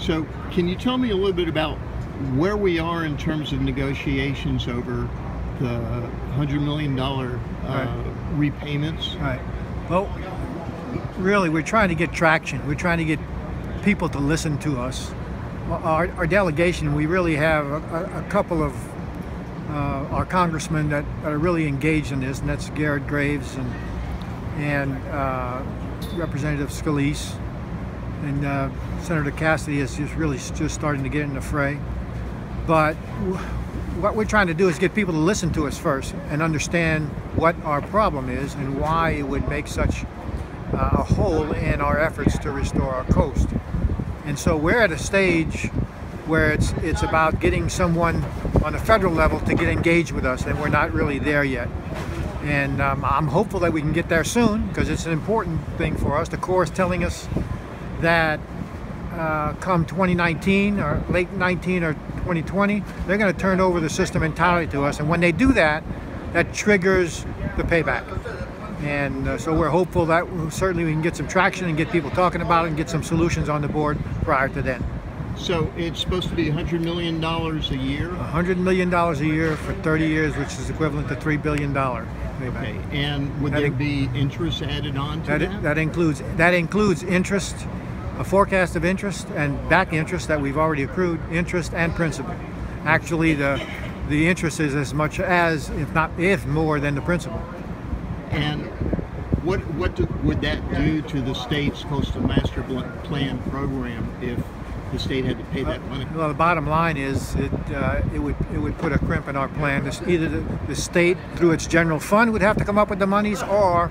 So can you tell me a little bit about where we are in terms of negotiations over the $100 million repayments? Right. Well, really, we're trying to get traction. We're trying to get people to listen to us. Our delegation, we really have a couple of our congressmen that are really engaged in this, and that's Garrett Graves and Representative Scalise, and Senator Cassidy is just starting to get in the fray. But what we're trying to do is get people to listen to us first and understand what our problem is and why it would make such a hole in our efforts to restore our coast. And so we're at a stage where it's about getting someone on a federal level to get engaged with us, and we're not really there yet. And I'm hopeful that we can get there soon, because it's an important thing for us. The Corps is telling us that come 2019 or late 19 or 2020, they're going to turn over the system entirely to us. And when they do that, that triggers the payback. And so we're hopeful that certainly we can get some traction and get people talking about it and get some solutions on the board prior to then. So it's supposed to be $100 million a year? $100 million a year for 30 years, which is equivalent to $3 billion. Okay, and would there be interest added on to that? That includes interest, a forecast of interest, and back interest that we've already accrued, interest and principal. Actually, the interest is as much as, if more than the principal. And what would that do to the state's coastal master plan program if the state had to pay that money? Well, the bottom line is it would put a crimp in our plan. Either the state, through its general fund, would have to come up with the monies, or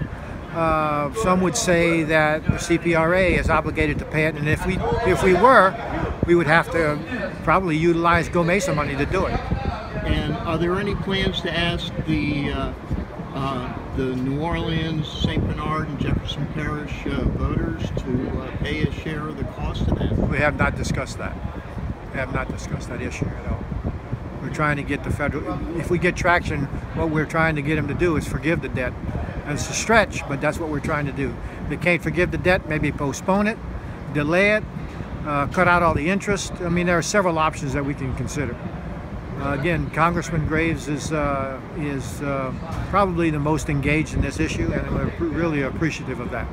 some would say that the CPRA is obligated to pay it. And if we were, we would have to probably utilize Go Mesa money to do it. And are there any plans to ask the New Orleans, St. Bernard, and Jefferson Parish voters to pay a share of the cost of that? We have not discussed that. We have not discussed that issue at all. We're trying to get the federal, if we get traction, what we're trying to get them to do is forgive the debt. And it's a stretch, but that's what we're trying to do. If they can't forgive the debt, maybe postpone it, delay it, cut out all the interest. I mean, there are several options that we can consider. Again, Congressman Graves is probably the most engaged in this issue, and we're really appreciative of that.